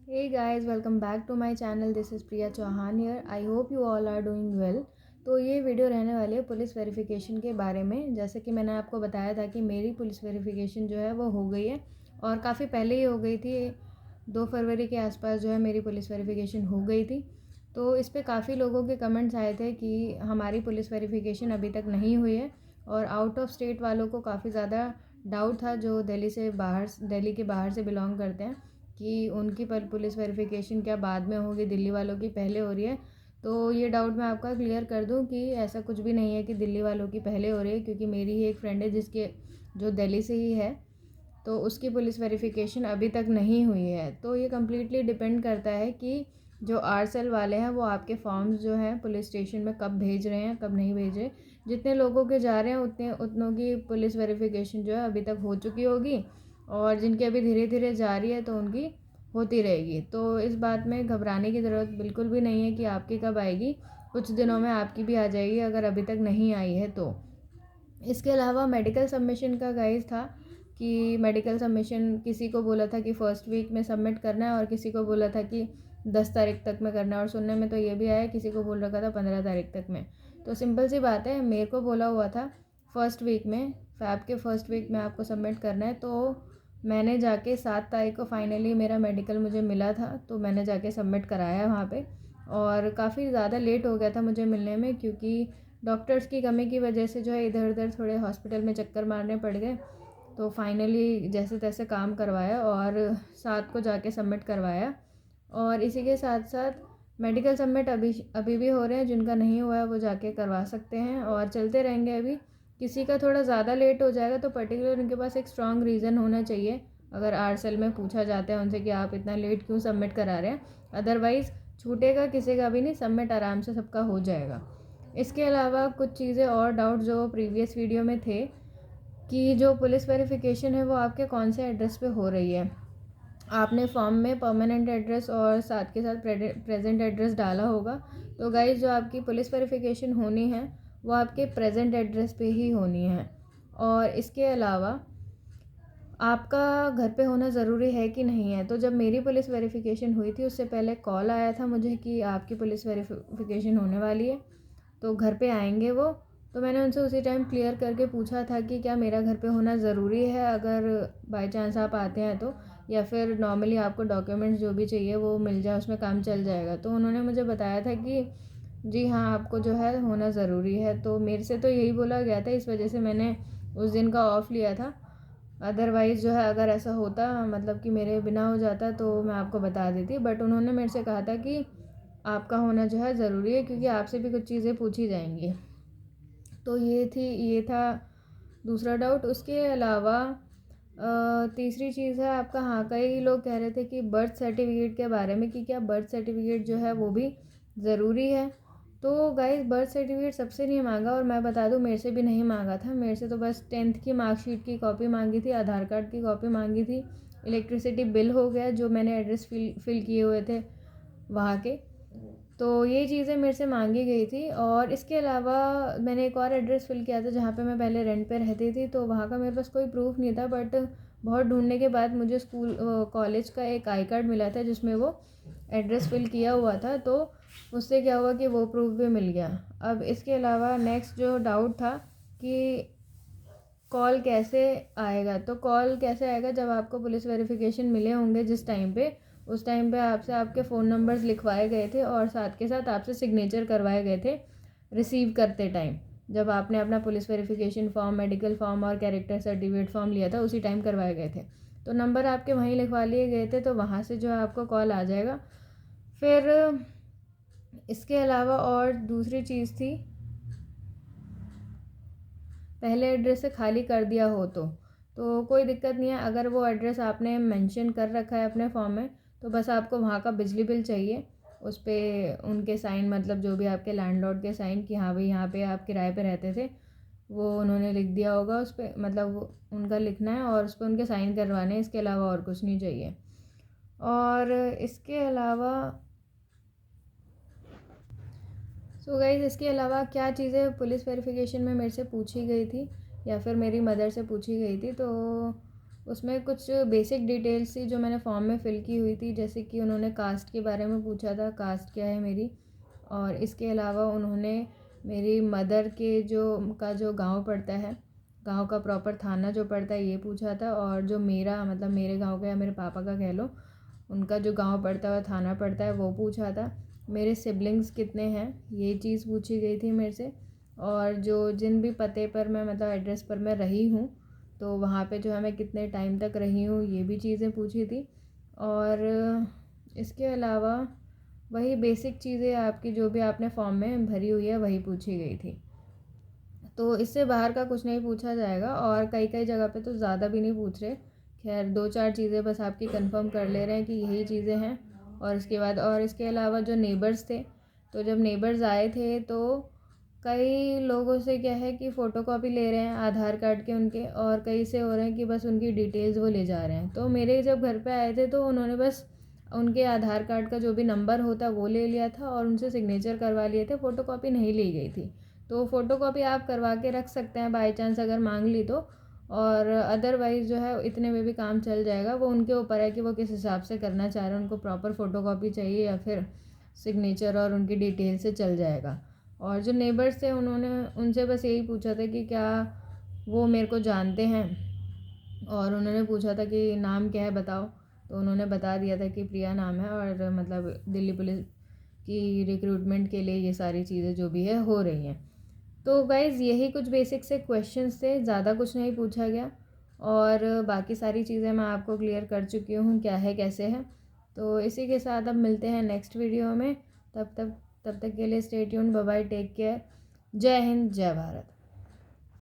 Hey guys, welcome back to my channel. This is Priya Chauhan here. I hope you all are doing well. तो ये video रहने वाली है police verification के बारे में। जैसे कि मैंने आपको बताया था कि मेरी पुलिस वेरिफिकेशन जो है वो हो गई है और काफ़ी पहले ही हो गई थी। 2 फरवरी के आसपास जो है मेरी पुलिस वेरिफिकेशन हो गई थी। तो इस पे काफ़ी लोगों के कमेंट्स आए थे कि हमारी पुलिस वेरिफिकेशन अभी तक नहीं हुई है और आउट ऑफ स्टेट वालों को काफ़ी ज़्यादा डाउट था जो दिल्ली के बाहर से बिलोंग करते हैं कि उनकी पुलिस वेरिफिकेशन क्या बाद में होगी, दिल्ली वालों की पहले हो रही है। तो ये डाउट मैं आपका क्लियर कर दूं कि ऐसा कुछ भी नहीं है कि दिल्ली वालों की पहले हो रही है, क्योंकि मेरी ही एक फ्रेंड है जो दिल्ली से ही है, तो उसकी पुलिस वेरिफिकेशन अभी तक नहीं हुई है। तो ये कम्प्लीटली डिपेंड करता है कि जो आरसेल वाले हैं वो आपके फॉर्म्स जो हैं पुलिस स्टेशन में कब भेज रहे हैं, कब नहीं भेज रहे। जितने लोगों के जा रहे हैं उतनों की पुलिस वेरिफिकेशन जो है अभी तक हो चुकी होगी और जिनकी अभी धीरे धीरे जा रही है तो उनकी होती रहेगी। तो इस बात में घबराने की ज़रूरत बिल्कुल भी नहीं है कि आपकी कब आएगी। कुछ दिनों में आपकी भी आ जाएगी अगर अभी तक नहीं आई है तो। इसके अलावा मेडिकल सबमिशन का गाइस था कि मेडिकल सबमिशन किसी को बोला था कि फर्स्ट वीक में सबमिट करना है और किसी को बोला था कि 10 तारीख तक में करना है, और सुनने में तो ये भी आया किसी को बोल रखा था 15 तारीख तक में। तो सिंपल सी बात है, मेरे को बोला हुआ था फर्स्ट वीक में, फैब के फर्स्ट वीक में आपको सबमिट करना है। तो मैंने जाके 7 तारीख को फाइनली मेरा मेडिकल मुझे मिला था, तो मैंने जाके सबमिट कराया वहाँ पे। और काफ़ी ज़्यादा लेट हो गया था मुझे मिलने में, क्योंकि डॉक्टर्स की कमी की वजह से जो है इधर उधर थोड़े हॉस्पिटल में चक्कर मारने पड़ गए। तो फाइनली जैसे तैसे काम करवाया और 7 को जाके सबमिट करवाया। और इसी के साथ साथ मेडिकल सबमिट अभी अभी भी हो रहे हैं, जिनका नहीं हुआ है वो जाके करवा सकते हैं और चलते रहेंगे। अभी किसी का थोड़ा ज़्यादा लेट हो जाएगा तो पर्टिकुलर उनके पास एक स्ट्रॉन्ग रीज़न होना चाहिए। अगर आरसेल में पूछा जाता है उनसे कि आप इतना लेट क्यों सबमिट करा रहे हैं, अदरवाइज़ छूटेगा किसी का भी नहीं, सबमिट आराम से सबका हो जाएगा। इसके अलावा कुछ चीज़ें और डाउट जो प्रीवियस वीडियो में थे कि जो पुलिस वेरिफिकेशन है वो आपके कौन से एड्रेस पे हो रही है। आपने फॉर्म में परमानेंट एड्रेस और साथ के साथ प्रेजेंट एड्रेस डाला होगा। तो गाइस जो आपकी पुलिस वेरिफिकेशन होनी है वो आपके प्रेजेंट एड्रेस पे ही होनी है। और इसके अलावा आपका घर पे होना ज़रूरी है कि नहीं है। तो जब मेरी पुलिस वेरिफिकेशन हुई थी उससे पहले कॉल आया था मुझे कि आपकी पुलिस वेरिफिकेशन होने वाली है, तो घर पे आएंगे वो। तो मैंने उनसे उसी टाइम क्लियर करके पूछा था कि क्या मेरा घर पे होना ज़रूरी है अगर बाय चांस आप आते हैं तो, या फिर नॉर्मली आपको डॉक्यूमेंट्स जो भी चाहिए वो मिल जाए, उसमें काम चल जाएगा। तो उन्होंने मुझे बताया था कि जी हाँ, आपको जो है होना ज़रूरी है। तो मेरे से तो यही बोला गया था, इस वजह से मैंने उस दिन का ऑफ़ लिया था। अदरवाइज़ जो है अगर ऐसा होता, मतलब कि मेरे बिना हो जाता, तो मैं आपको बता देती। बट उन्होंने मेरे से कहा था कि आपका होना जो है ज़रूरी है, क्योंकि आपसे भी कुछ चीज़ें पूछी जाएंगी। तो ये था दूसरा डाउट। उसके अलावा तीसरी चीज़ है आपका, हाँ, कई लोग कह रहे थे कि बर्थ सर्टिफिकेट के बारे में कि क्या बर्थ सर्टिफिकेट जो है वो भी ज़रूरी है। तो गाइस बर्थ सर्टिफिकेट सबसे नहीं मांगा, और मैं बता दूं मेरे से भी नहीं मांगा था। मेरे से तो बस 10th की मार्कशीट की कॉपी मांगी थी, आधार कार्ड की कॉपी मांगी थी, इलेक्ट्रिसिटी बिल हो गया जो मैंने एड्रेस फिल किए हुए थे वहाँ के। तो ये चीज़ें मेरे से मांगी गई थी। और इसके अलावा मैंने एक और एड्रेस फिल किया था जहाँ पे मैं पहले रेंट पे रहती थी, तो वहाँ का मेरे पास कोई प्रूफ नहीं था। बट बहुत ढूंढने के बाद मुझे कॉलेज का एक आई कार्ड मिला था जिसमें वो एड्रेस फिल किया हुआ था। तो उससे क्या हुआ कि वो प्रूफ भी मिल गया। अब इसके अलावा नेक्स्ट जो डाउट था कि कॉल कैसे आएगा। तो कॉल कैसे आएगा, जब आपको पुलिस वेरिफिकेशन मिले होंगे जिस टाइम पे, उस टाइम पे आपसे आपके फ़ोन नंबर्स लिखवाए गए थे और साथ के साथ आपसे सिग्नेचर करवाए गए थे रिसीव करते टाइम। जब आपने अपना police verification form, medical form और कैरेक्टर सर्टिफिकेट फॉर्म लिया था उसी टाइम करवाए गए थे। तो नंबर आपके वहीं लिखवा लिए गए थे, तो वहाँ से जो है आपको कॉल आ जाएगा। फिर इसके अलावा और दूसरी चीज़ थी, पहले एड्रेस से खाली कर दिया हो तो कोई दिक्कत नहीं है। अगर वो एड्रेस आपने मेंशन कर रखा है अपने फॉर्म में, तो बस आपको वहाँ का बिजली बिल चाहिए, उस पर उनके साइन, मतलब जो भी आपके लैंडलॉर्ड के साइन कि हाँ भाई यहाँ पे आप किराए पे रहते थे, वो उन्होंने लिख दिया होगा उस पर, मतलब उनका लिखना है और उस पर उनके साइन करवाने हैं। इसके अलावा और कुछ नहीं चाहिए। और इसके अलावा गाइज़, इसके अलावा क्या चीज़ें पुलिस वेरिफिकेशन में मेरे से पूछी गई थी या फिर मेरी मदर से पूछी गई थी, तो उसमें कुछ बेसिक डिटेल्स थी जो मैंने फॉर्म में फ़िल की हुई थी, जैसे कि उन्होंने कास्ट के बारे में पूछा था, कास्ट क्या है मेरी, और इसके अलावा उन्होंने मेरी मदर के जो गांव पड़ता है, गांव का प्रॉपर थाना जो पड़ता है ये पूछा था, और जो मेरा मतलब मेरे गांव का या मेरे पापा का कह लो, उनका जो गांव पड़ता है थाना पड़ता है वो पूछा था। मेरे सिबलिंग्स कितने हैं ये चीज़ पूछी गई थी मेरे से, और जो जिन भी पते पर मैं मतलब एड्रेस पर मैं रही हूँ तो वहाँ पे जो है मैं कितने टाइम तक रही हूँ ये भी चीज़ें पूछी थी। और इसके अलावा वही बेसिक चीज़ें आपकी जो भी आपने फॉर्म में भरी हुई है वही पूछी गई थी। तो इससे बाहर का कुछ नहीं पूछा जाएगा, और कई कई जगह पे तो ज़्यादा भी नहीं पूछ रहे। खैर 2-4 चीज़ें बस आपकी कंफर्म कर ले रहे हैं कि यही चीज़ें हैं। और इसके बाद और इसके अलावा जो नेबर्स थे, तो जब नेबर्स आए थे तो कई लोगों से क्या है कि फ़ोटोकॉपी ले रहे हैं आधार कार्ड के उनके, और कई से हो रहे हैं कि बस उनकी डिटेल्स वो ले जा रहे हैं। तो मेरे जब घर पे आए थे तो उन्होंने बस उनके आधार कार्ड का जो भी नंबर होता वो ले लिया था और उनसे सिग्नेचर करवा लिए थे, फ़ोटोकॉपी नहीं ली गई थी। तो फ़ोटोकॉपी आप करवा के रख सकते हैं बाई चांस अगर मांग ली तो, और अदरवाइज़ जो है इतने में भी काम चल जाएगा। वो उनके ऊपर है कि वो किस हिसाब से करना चाह रहे हैं, उनको प्रॉपर फ़ोटोकॉपी चाहिए या फिर सिग्नेचर और उनकी डिटेल से चल जाएगा। और जो नेबर्स थे उन्होंने उनसे बस यही पूछा था कि क्या वो मेरे को जानते हैं, और उन्होंने पूछा था कि नाम क्या है बताओ, तो उन्होंने बता दिया था कि प्रिया नाम है, और मतलब दिल्ली पुलिस की रिक्रूटमेंट के लिए ये सारी चीज़ें जो भी है हो रही हैं। तो गाइज़ यही कुछ बेसिक से क्वेश्चंस थे, ज़्यादा कुछ नहीं पूछा गया, और बाकी सारी चीज़ें मैं आपको क्लियर कर चुकी हूँ क्या है कैसे है। तो इसी के साथ अब मिलते हैं नेक्स्ट वीडियो में। तब तक के लिए stay tuned, bye bye, take care, जय हिंद, जय भारत।